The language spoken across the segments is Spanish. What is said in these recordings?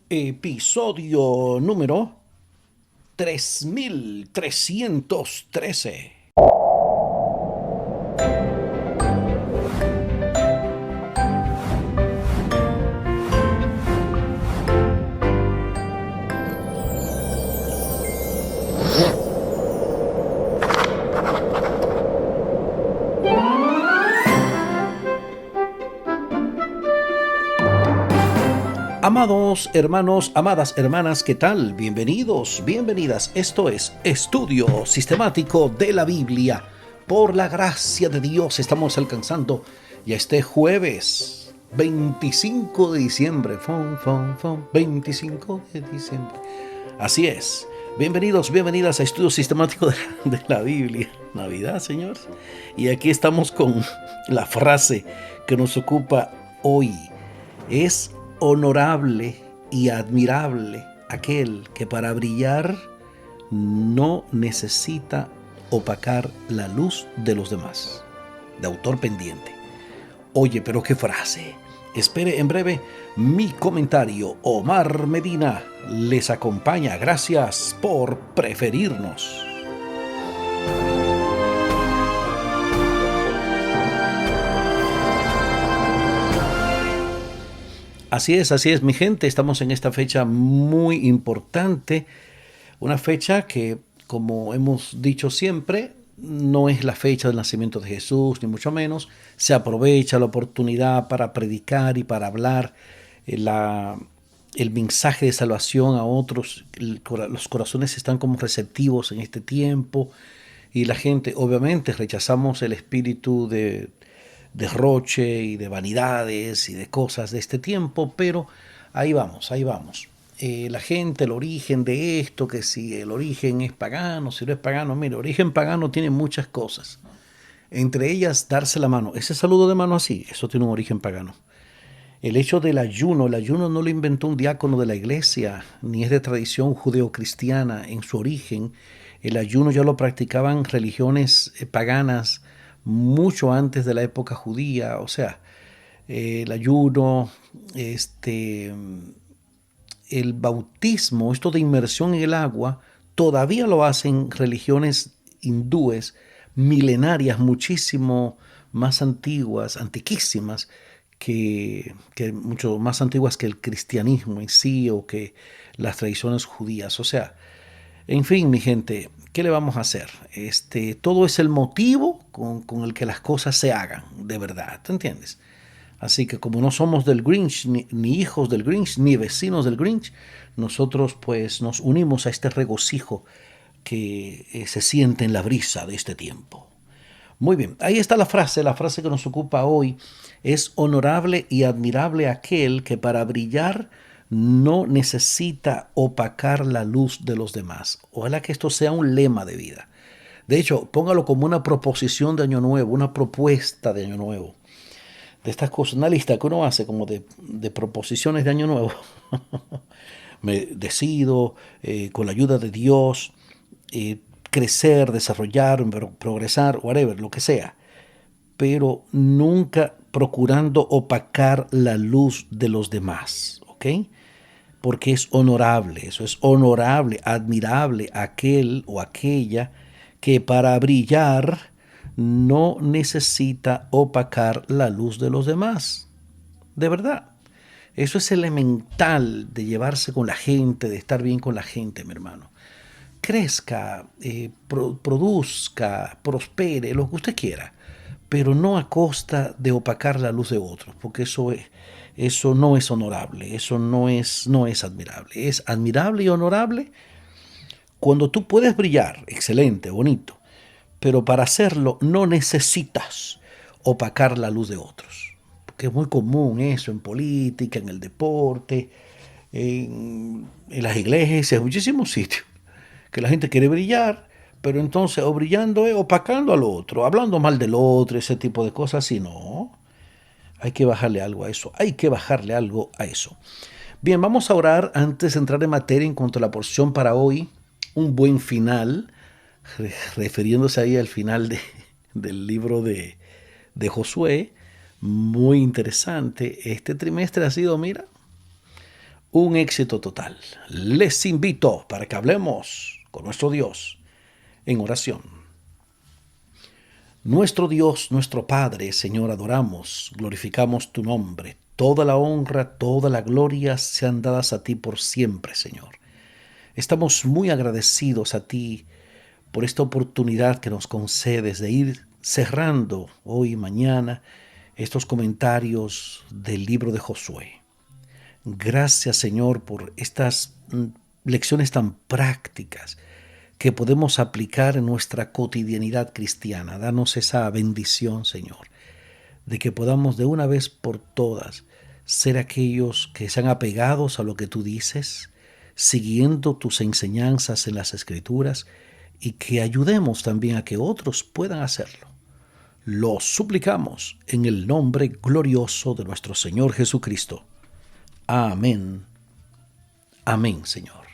Episodio número 3313. Amados hermanos, amadas hermanas, ¿qué tal? Bienvenidos, bienvenidas. Esto es Estudio Sistemático de la Biblia. Por la gracia de Dios estamos alcanzando ya este jueves 25 de diciembre. 25 de diciembre. Así es. Bienvenidos, bienvenidas a Estudio Sistemático de la Biblia. Navidad, señor. Y aquí estamos con la frase que nos ocupa hoy. Es honorable y admirable aquel que para brillar no necesita opacar la luz de los demás. De autor pendiente. Oye, pero qué frase. Espere en breve mi comentario. Omar Medina les acompaña. Gracias por preferirnos. Así es, mi gente. Estamos en esta fecha muy importante. Una fecha que, como hemos dicho siempre, no es la fecha del nacimiento de Jesús, ni mucho menos. Se aprovecha la oportunidad para predicar y para hablar el mensaje de salvación a otros. Los corazones están como receptivos en este tiempo. Y la gente, obviamente, rechazamos el espíritu de derroche y de vanidades y de cosas de este tiempo, pero ahí vamos, ahí vamos. La gente, el origen de esto, que si el origen es pagano, si no es pagano, mire, el origen pagano tiene muchas cosas. Entre ellas, darse la mano. Ese saludo de mano así, eso tiene un origen pagano. El hecho del ayuno, el ayuno no lo inventó un diácono de la iglesia, ni es de tradición judeocristiana en su origen. El ayuno ya lo practicaban religiones paganas mucho antes de la época judía. O sea, el ayuno, el bautismo, esto de inmersión en el agua, todavía lo hacen religiones hindúes milenarias, muchísimo más antiguas, antiquísimas, que mucho más antiguas que el cristianismo en sí o que las tradiciones judías. O sea, en fin, mi gente, ¿qué le vamos a hacer? Todo es el motivo con el que las cosas se hagan, de verdad, ¿te entiendes? Así que como no somos del Grinch, ni hijos del Grinch, ni vecinos del Grinch, nosotros pues nos unimos a este regocijo que se siente en la brisa de este tiempo. Muy bien, ahí está la frase que nos ocupa hoy es honorable y admirable aquel que para brillar no necesita opacar la luz de los demás. Ojalá que esto sea un lema de vida. De hecho, póngalo como una proposición de año nuevo, una propuesta de año nuevo. De estas cosas, una lista que uno hace como de proposiciones de año nuevo. Me decido, con la ayuda de Dios, crecer, desarrollar, progresar, whatever, lo que sea. Pero nunca procurando opacar la luz de los demás, ¿ok? Porque es honorable, eso es honorable, admirable aquel o aquella que para brillar no necesita opacar la luz de los demás. De verdad. Eso es elemental de llevarse con la gente, de estar bien con la gente, mi hermano. Crezca, produzca, prospere, lo que usted quiera, pero no a costa de opacar la luz de otros, porque eso no es honorable, eso no es admirable. Es admirable y honorable cuando tú puedes brillar, excelente, bonito, pero para hacerlo no necesitas opacar la luz de otros. Porque es muy común eso en política, en el deporte, en las iglesias, en muchísimos sitios, que la gente quiere brillar, pero entonces o brillando es opacando al otro, hablando mal del otro, ese tipo de cosas, y no. Hay que bajarle algo a eso, hay que bajarle algo a eso. Bien, vamos a orar antes de entrar en materia en cuanto a la porción para hoy. Un buen final, refiriéndose ahí al final del libro de Josué. Muy interesante. Este trimestre ha sido, mira, Un éxito total. Les invito para que hablemos con nuestro Dios en oración. Nuestro Dios, nuestro Padre, Señor, adoramos, glorificamos tu nombre. Toda la honra, toda la gloria sean dadas a ti por siempre, Señor. Estamos muy agradecidos a ti por esta oportunidad que nos concedes de ir cerrando hoy y mañana estos comentarios del libro de Josué. Gracias, Señor, por estas lecciones tan prácticas que podemos aplicar en nuestra cotidianidad cristiana. Danos esa bendición, Señor, de que podamos de una vez por todas ser aquellos que sean apegados a lo que tú dices, siguiendo tus enseñanzas en las Escrituras, y que ayudemos también a que otros puedan hacerlo. Lo suplicamos en el nombre glorioso de nuestro Señor Jesucristo. Amén. Amén, Señor.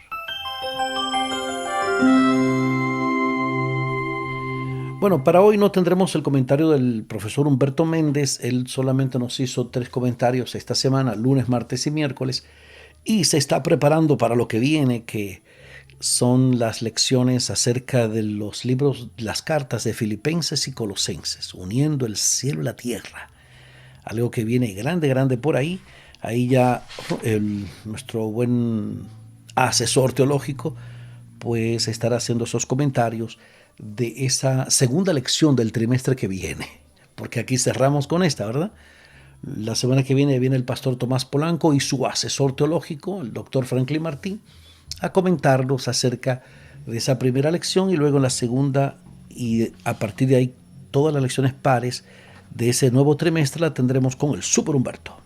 Bueno, para hoy no tendremos el comentario del profesor Humberto Méndez. Él solamente nos hizo 3 comentarios esta semana, lunes, martes y miércoles, y se está preparando para lo que viene, que son las lecciones acerca de los libros, las cartas de Filipenses y Colosenses, uniendo el cielo y la tierra. Algo que viene grande por ahí. Ahí ya nuestro buen asesor teológico pues estará haciendo esos comentarios de esa segunda lección del trimestre que viene. Porque aquí cerramos con esta, ¿verdad? La semana que viene el pastor Tomás Polanco y su asesor teológico, el doctor Franklin Martín, a comentarnos acerca de esa primera lección y luego la segunda, y a partir de ahí todas las lecciones pares de ese nuevo trimestre la tendremos con el Super Humberto.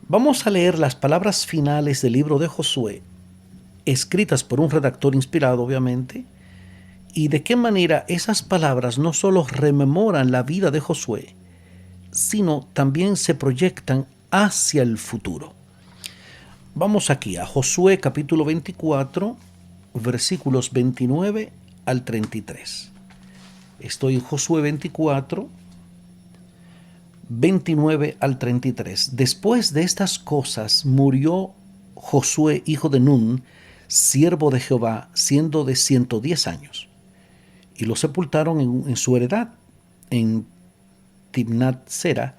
Vamos a leer las palabras finales del libro de Josué, escritas por un redactor inspirado, obviamente, y de qué manera esas palabras no solo rememoran la vida de Josué, sino también se proyectan hacia el futuro. Vamos aquí a Josué capítulo 24, versículos 29 al 33. Estoy en Josué 24, 29 al 33. Después de estas cosas murió Josué, hijo de Nun, siervo de Jehová, siendo de 110 años. Y lo sepultaron en su heredad, en Timnat Sera,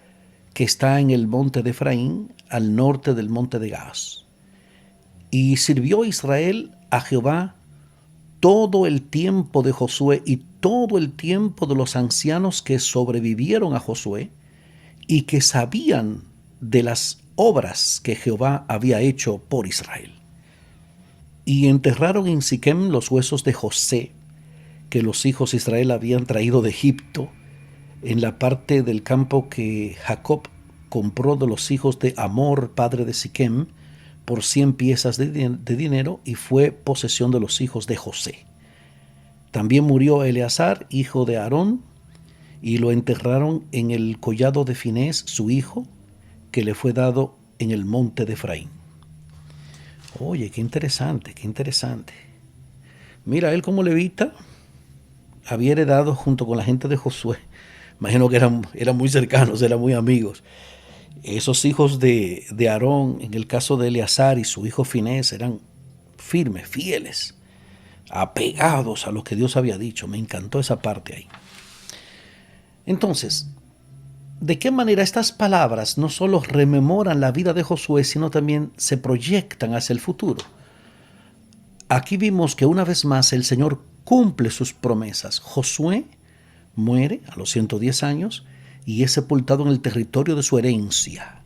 que está en el monte de Efraín, al norte del monte de Gaas. Y sirvió Israel a Jehová todo el tiempo de Josué y todo el tiempo de los ancianos que sobrevivieron a Josué y que sabían de las obras que Jehová había hecho por Israel. Y enterraron en Siquem los huesos de José, que los hijos de Israel habían traído de Egipto, en la parte del campo que Jacob compró de los hijos de Amor, padre de Siquem, por 100 piezas de dinero, y fue posesión de los hijos de José. También murió Eleazar, hijo de Aarón, y lo enterraron en el collado de Finés, su hijo, que le fue dado en el monte de Efraín. Oye, qué interesante, qué interesante. Mira, él como levita había heredado junto con la gente de Josué. Imagino que eran muy cercanos, eran muy amigos. Esos hijos de Aarón, en el caso de Eleazar y su hijo Finés, eran firmes, fieles, apegados a lo que Dios había dicho. Me encantó esa parte ahí. Entonces, ¿de qué manera estas palabras no solo rememoran la vida de Josué, sino también se proyectan hacia el futuro? Aquí vimos que una vez más el Señor cumple sus promesas. Josué muere a los 110 años y es sepultado en el territorio de su herencia.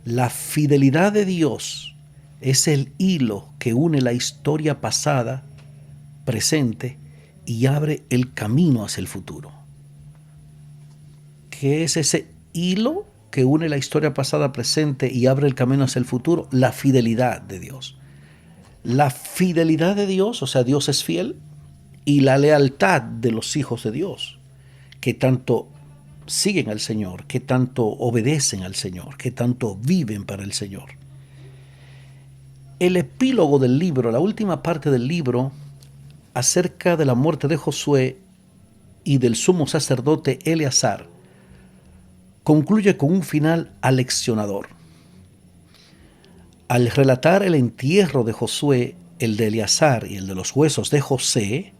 La fidelidad de Dios es el hilo que une la historia pasada, presente, y abre el camino hacia el futuro. ¿Qué es ese hilo que une la historia pasada, presente y abre el camino hacia el futuro? La fidelidad de Dios. La fidelidad de Dios, o sea, Dios es fiel, y la lealtad de los hijos de Dios, que tanto siguen al Señor, que tanto obedecen al Señor, que tanto viven para el Señor. El epílogo del libro, la última parte del libro, acerca de la muerte de Josué y del sumo sacerdote Eleazar, concluye con un final aleccionador. Al relatar el entierro de Josué, el de Eleazar y el de los huesos de José,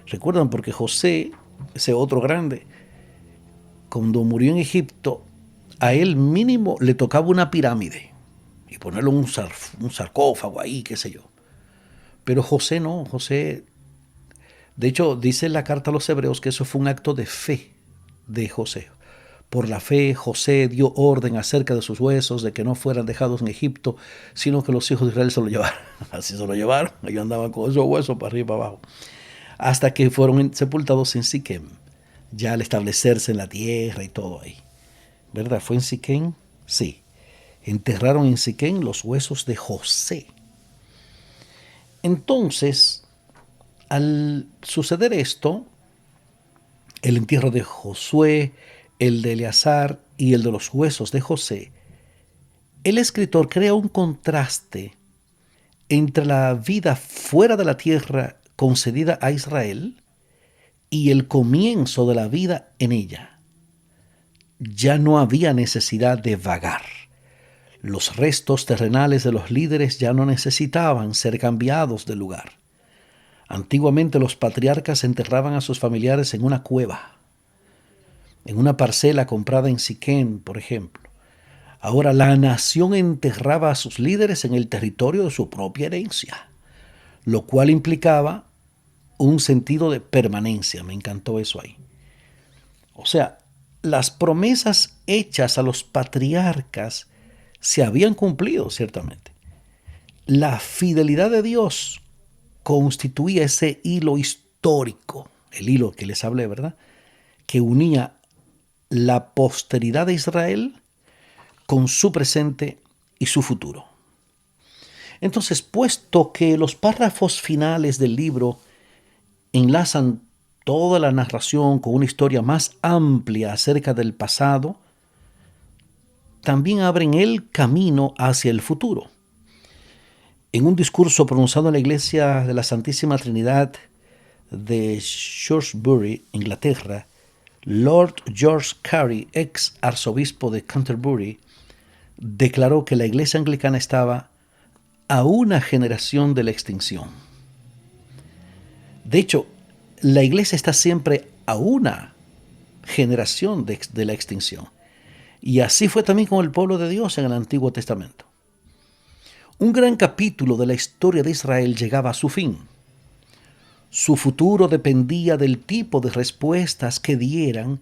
recuerdan porque José, ese otro grande, cuando murió en Egipto, a él mínimo le tocaba una pirámide y ponerle un sarcófago ahí, qué sé yo. Pero José no, José, de hecho dice en la carta a los hebreos que eso fue un acto de fe de José. Por la fe, José dio orden acerca de sus huesos, de que no fueran dejados en Egipto, sino que los hijos de Israel se lo llevaron. Así se lo llevaron, ellos andaban con esos huesos para arriba y para abajo, hasta que fueron sepultados en Siquem, ya al establecerse en la tierra y todo ahí. ¿Verdad? ¿Fue en Siquem? Sí. Enterraron en Siquem los huesos de José. Entonces, al suceder esto, el entierro de Josué, el de Eleazar y el de los huesos de José, el escritor crea un contraste entre la vida fuera de la tierra concedida a Israel y el comienzo de la vida en ella. Ya no había necesidad de vagar. Los restos terrenales de los líderes ya no necesitaban ser cambiados de lugar. Antiguamente los patriarcas enterraban a sus familiares en una cueva, en una parcela comprada en Siquem, por ejemplo. Ahora la nación enterraba a sus líderes en el territorio de su propia herencia, lo cual implicaba un sentido de permanencia. Me encantó eso ahí. O sea, las promesas hechas a los patriarcas se habían cumplido, ciertamente. La fidelidad de Dios constituía ese hilo histórico, el hilo que les hablé, ¿verdad?, que unía la posteridad de Israel con su presente y su futuro. Entonces, puesto que los párrafos finales del libro enlazan toda la narración con una historia más amplia acerca del pasado, también abren el camino hacia el futuro. En un discurso pronunciado en la iglesia de la Santísima Trinidad de Shrewsbury, Inglaterra, Lord George Carey, ex arzobispo de Canterbury, declaró que la iglesia anglicana estaba a una generación de la extinción. De hecho, la iglesia está siempre a una generación de la extinción. Y así fue también con el pueblo de Dios en el Antiguo Testamento. Un gran capítulo de la historia de Israel llegaba a su fin. Su futuro dependía del tipo de respuestas que dieran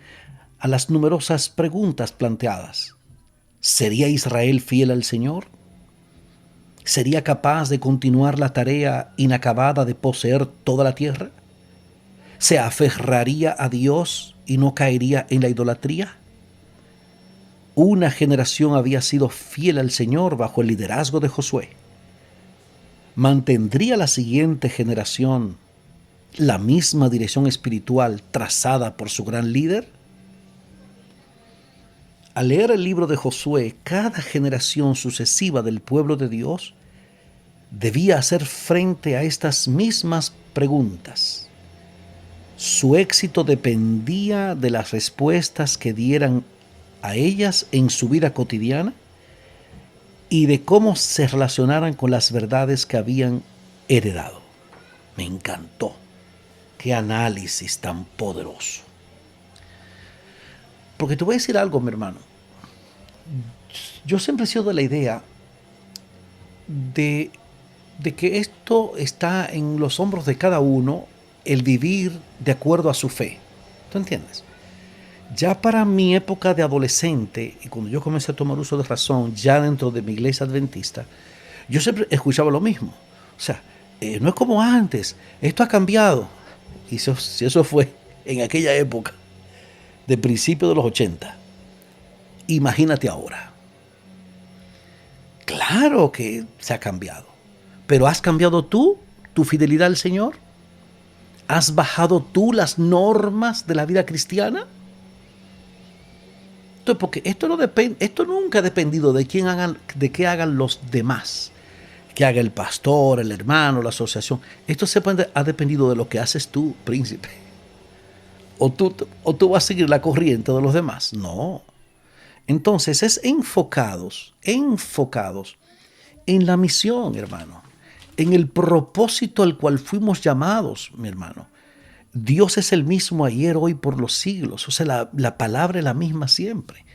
a las numerosas preguntas planteadas. ¿Sería Israel fiel al Señor? ¿Sería capaz de continuar la tarea inacabada de poseer toda la tierra? ¿Se aferraría a Dios y no caería en la idolatría? Una generación había sido fiel al Señor bajo el liderazgo de Josué. ¿Mantendría la siguiente generación la misma dirección espiritual trazada por su gran líder? Al leer el libro de Josué, cada generación sucesiva del pueblo de Dios debía hacer frente a estas mismas preguntas. Su éxito dependía de las respuestas que dieran a ellas en su vida cotidiana y de cómo se relacionaran con las verdades que habían heredado. Me encantó. Qué análisis tan poderoso. Porque te voy a decir algo, mi hermano. Yo siempre he sido de la idea de que esto está en los hombros de cada uno, el vivir de acuerdo a su fe. ¿Tú entiendes? Ya para mi época de adolescente, y cuando yo comencé a tomar uso de razón, ya dentro de mi iglesia adventista, yo siempre escuchaba lo mismo. O sea, no es como antes, esto ha cambiado. Y si eso fue en aquella época, de principios de los 80, imagínate ahora. Claro que se ha cambiado. Pero ¿has cambiado tú tu fidelidad al Señor? ¿Has bajado tú las normas de la vida cristiana? Entonces, porque esto nunca ha dependido de qué hagan los demás, que haga el pastor, el hermano, la asociación. Esto ha dependido de lo que haces tú, príncipe. O tú vas a seguir la corriente de los demás. No. Entonces es enfocados en la misión, hermano, en el propósito al cual fuimos llamados, mi hermano. Dios es el mismo ayer, hoy, por los siglos. O sea, la palabra es la misma siempre.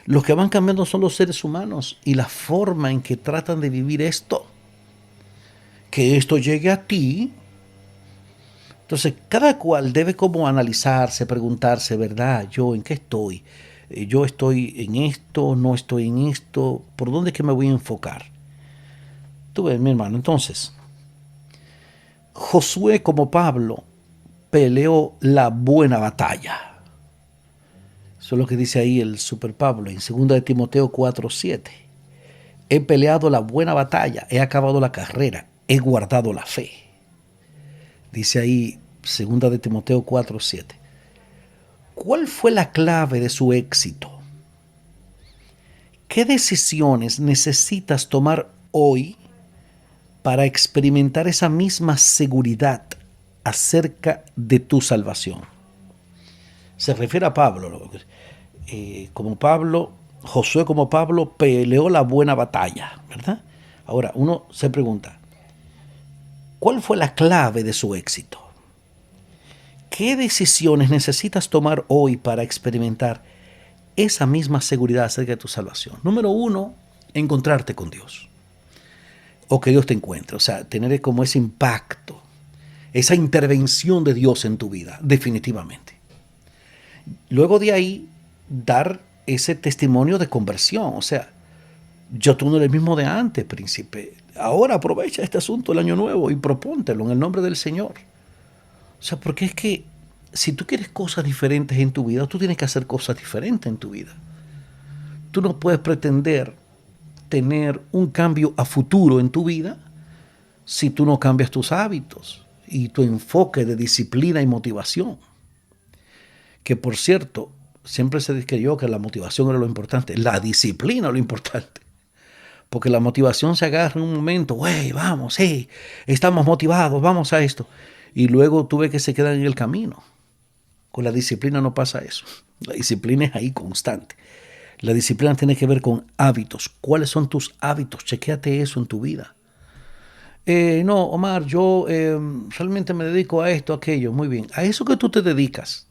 Los que van cambiando son los seres humanos y la forma en que tratan de vivir esto. Que esto llegue a ti. Entonces, cada cual debe como analizarse, preguntarse, ¿verdad? ¿Yo en qué estoy? ¿Yo estoy en esto? ¿No estoy en esto? ¿Por dónde es que me voy a enfocar? Tú ves, mi hermano. Entonces, Josué, como Pablo, peleó la buena batalla. Eso es lo que dice ahí el super Pablo en 2 de Timoteo 4:7. He peleado la buena batalla, he acabado la carrera, he guardado la fe. Dice ahí 2 de Timoteo 4:7. ¿Cuál fue la clave de su éxito? ¿Qué decisiones necesitas tomar hoy para experimentar esa misma seguridad acerca de tu salvación? Se refiere a Pablo. Como Pablo, Josué como Pablo peleó la buena batalla, ¿verdad? Ahora, uno se pregunta, ¿cuál fue la clave de su éxito? ¿Qué decisiones necesitas tomar hoy para experimentar esa misma seguridad acerca de tu salvación? Número uno, encontrarte con Dios. O que Dios te encuentre. O sea, tener como ese impacto, esa intervención de Dios en tu vida, definitivamente. Luego de ahí, dar ese testimonio de conversión. O sea, tú no eres el mismo de antes, príncipe. Ahora aprovecha este asunto el año nuevo y propóntelo en el nombre del Señor. O sea, porque es que si tú quieres cosas diferentes en tu vida, tú tienes que hacer cosas diferentes en tu vida. Tú no puedes pretender tener un cambio a futuro en tu vida si tú no cambias tus hábitos y tu enfoque de disciplina y motivación. Que por cierto, siempre se creyó que la motivación era lo importante, la disciplina es lo importante. Porque la motivación se agarra en un momento, güey, vamos, hey, estamos motivados, vamos a esto. Y luego tú ves que se quedan en el camino. Con la disciplina no pasa eso. La disciplina es ahí constante. La disciplina tiene que ver con hábitos. ¿Cuáles son tus hábitos? Chequéate eso en tu vida. No, Omar, yo realmente me dedico a esto, a aquello. Muy bien. A eso que tú te dedicas.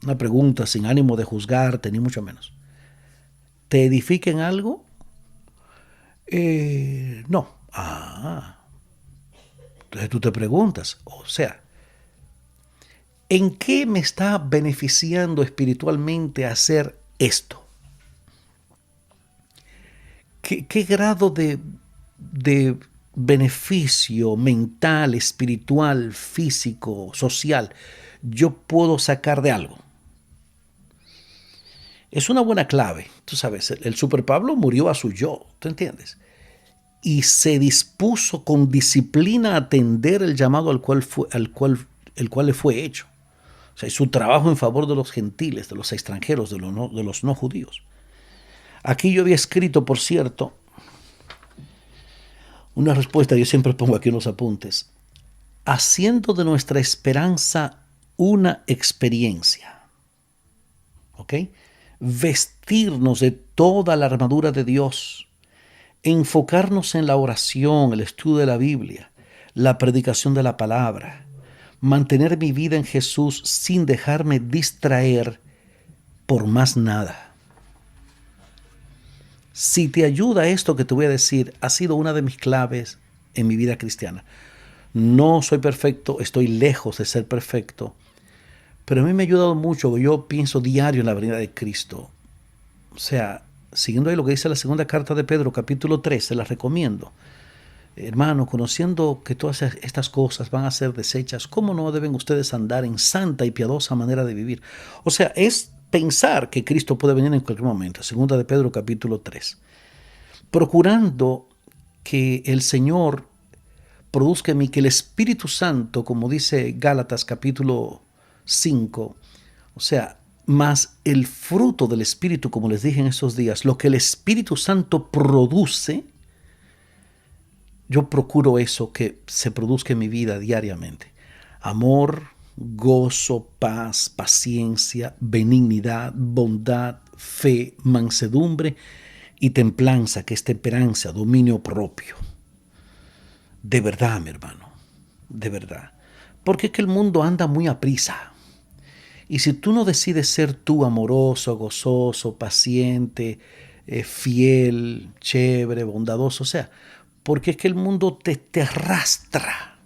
Una pregunta sin ánimo de juzgarte, ni mucho menos. ¿Te edifica en algo? No. Entonces tú te preguntas, o sea, ¿en qué me está beneficiando espiritualmente hacer esto? ¿Qué grado de beneficio mental, espiritual, físico, social yo puedo sacar de algo? Es una buena clave. Tú sabes, el super Pablo murió a su yo, ¿tú entiendes? Y se dispuso con disciplina a atender el llamado el cual le fue hecho. O sea, su trabajo en favor de los gentiles, de los extranjeros, de los no judíos. Aquí yo había escrito, por cierto, una respuesta, yo siempre pongo aquí unos apuntes, haciendo de nuestra esperanza una experiencia. ¿Ok? Vestirnos de toda la armadura de Dios, enfocarnos en la oración, el estudio de la Biblia, la predicación de la palabra, mantener mi vida en Jesús sin dejarme distraer por más nada. Si te ayuda esto que te voy a decir, ha sido una de mis claves en mi vida cristiana. No soy perfecto, estoy lejos de ser perfecto, pero a mí me ha ayudado mucho. Yo pienso diario en la venida de Cristo. O sea, siguiendo ahí lo que dice la segunda carta de Pedro, capítulo 3, se las recomiendo. Hermano, conociendo que todas estas cosas van a ser desechas, ¿cómo no deben ustedes andar en santa y piadosa manera de vivir? O sea, es pensar que Cristo puede venir en cualquier momento. Segunda de Pedro, capítulo 3. Procurando que el Señor produzca en mí, que el Espíritu Santo, como dice Gálatas, capítulo 5, o sea, más el fruto del Espíritu, como les dije en esos días, lo que el Espíritu Santo produce, yo procuro eso que se produzca en mi vida diariamente. Amor, gozo, paz, paciencia, benignidad, bondad, fe, mansedumbre y templanza, que es temperancia, dominio propio. De verdad, mi hermano, de verdad. Porque es que el mundo anda muy aprisa. Y si tú no decides ser tú amoroso, gozoso, paciente, fiel, chévere, bondadoso, o sea, porque es que el mundo te arrastra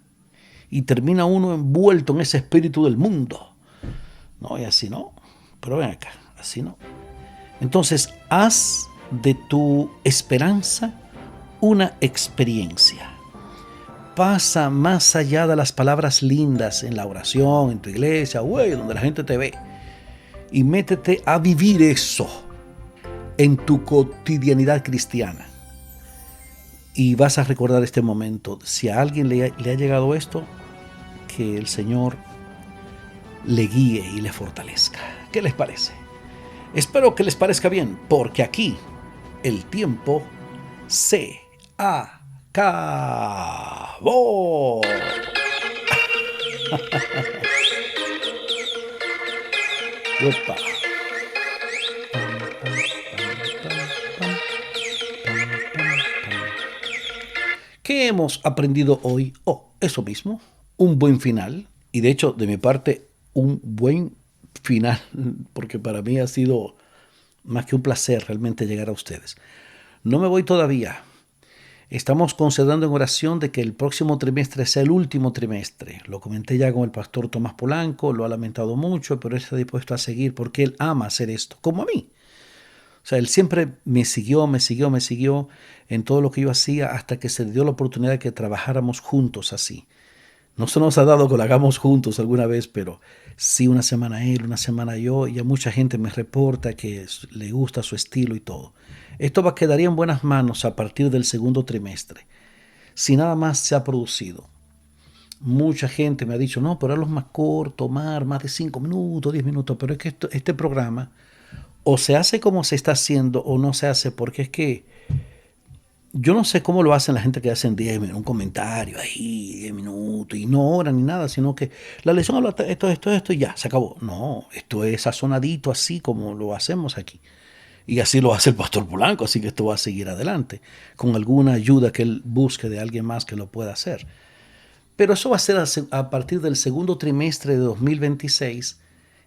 y termina uno envuelto en ese espíritu del mundo. No, y así no. Pero ven acá, así no. Entonces, haz de tu esperanza una experiencia. Pasa más allá de las palabras lindas en la oración, en tu iglesia, donde la gente te ve. Y métete a vivir eso en tu cotidianidad cristiana. Y vas a recordar este momento. Si a alguien le ha llegado esto, que el Señor le guíe y le fortalezca. ¿Qué les parece? Espero que les parezca bien, porque aquí el tiempo se acabó. Opa. ¿Qué hemos aprendido hoy? Eso mismo, un buen final. Y de hecho, de mi parte, un buen final, porque para mí ha sido más que un placer realmente llegar a ustedes. No me voy todavía. Estamos considerando en oración de que el próximo trimestre sea el último trimestre. Lo comenté ya con el pastor Tomás Polanco, lo ha lamentado mucho, pero él está dispuesto a seguir porque él ama hacer esto, como a mí. O sea, él siempre me siguió en todo lo que yo hacía hasta que se dio la oportunidad de que trabajáramos juntos así. No se nos ha dado que lo hagamos juntos alguna vez, pero sí una semana él, una semana yo, y ya mucha gente me reporta que le gusta su estilo y todo. Esto quedaría en buenas manos a partir del segundo trimestre, si nada más se ha producido. Mucha gente me ha dicho, no, pero hazlo más corto, más de 5 minutos, 10 minutos, pero es que este programa o se hace como se está haciendo o no se hace, porque es que yo no sé cómo lo hacen la gente que hacen 10 minutos, un comentario ahí, 10 minutos, y no oran ni nada, sino que la lección habla esto y ya, se acabó. No, esto es sazonadito así como lo hacemos aquí. Y así lo hace el pastor Polanco, así que esto va a seguir adelante, con alguna ayuda que él busque de alguien más que lo pueda hacer. Pero eso va a ser a partir del segundo trimestre de 2026,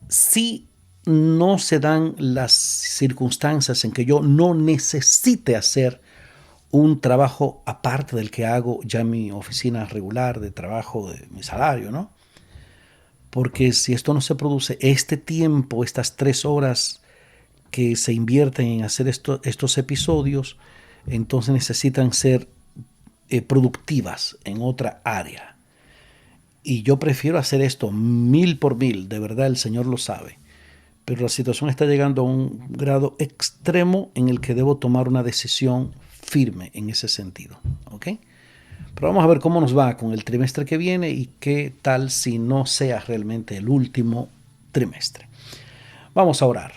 si no se dan las circunstancias en que yo no necesite hacer un trabajo aparte del que hago ya en mi oficina regular de trabajo, de mi salario, ¿no? Porque si esto no se produce, este tiempo, estas 3 horas que se invierten en hacer estos episodios, entonces necesitan ser productivas en otra área. Y yo prefiero hacer esto 1000 por 1000, de verdad el Señor lo sabe. Pero la situación está llegando a un grado extremo en el que debo tomar una decisión firme en ese sentido. ¿Ok? Pero vamos a ver cómo nos va con el trimestre que viene y qué tal si no sea realmente el último trimestre. Vamos a orar.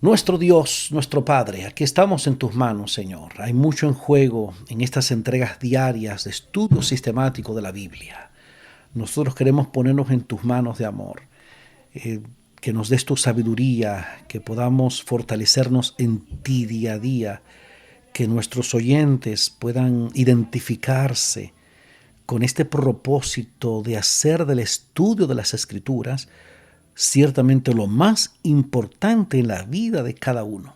Nuestro Dios, nuestro Padre, aquí estamos en tus manos, Señor. Hay mucho en juego en estas entregas diarias de estudio sistemático de la Biblia. Nosotros queremos ponernos en tus manos de amor. Que nos des tu sabiduría, que podamos fortalecernos en ti día a día, que nuestros oyentes puedan identificarse con este propósito de hacer del estudio de las Escrituras ciertamente lo más importante en la vida de cada uno.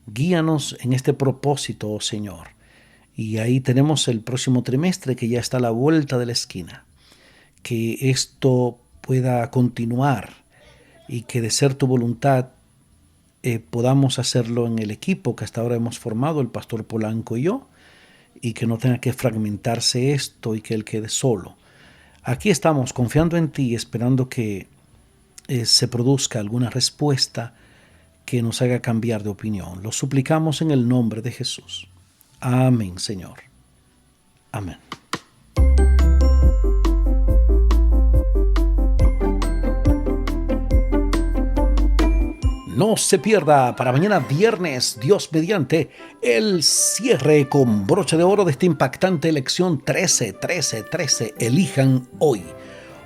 Guíanos en este propósito, oh Señor. Y ahí tenemos el próximo trimestre que ya está a la vuelta de la esquina. Que esto pueda continuar y que de ser tu voluntad podamos hacerlo en el equipo que hasta ahora hemos formado, el pastor Polanco y yo, y que no tenga que fragmentarse esto y que él quede solo. Aquí estamos confiando en ti, esperando que se produzca alguna respuesta que nos haga cambiar de opinión. Lo suplicamos en el nombre de Jesús. Amén, Señor. Amén. No se pierda para mañana viernes, Dios mediante, el cierre con broche de oro de esta impactante elección 13. Elijan hoy.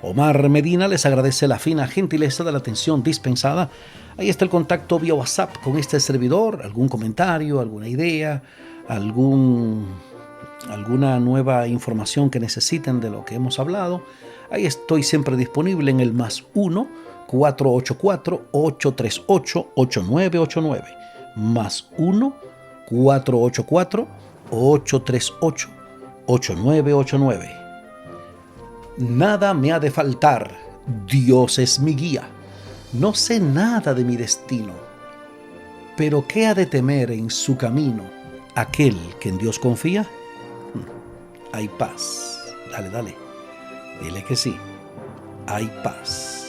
Omar Medina les agradece la fina gentileza de la atención dispensada. Ahí está el contacto vía WhatsApp con este servidor. Algún comentario, alguna idea, alguna nueva información que necesiten de lo que hemos hablado. Ahí estoy siempre disponible en el +1 484 838 8989. +1 484 838 8989. Nada me ha de faltar, Dios es mi guía. No sé nada de mi destino, pero ¿qué ha de temer en su camino aquel que en Dios confía? Hay paz. Dale, dile que sí, hay paz.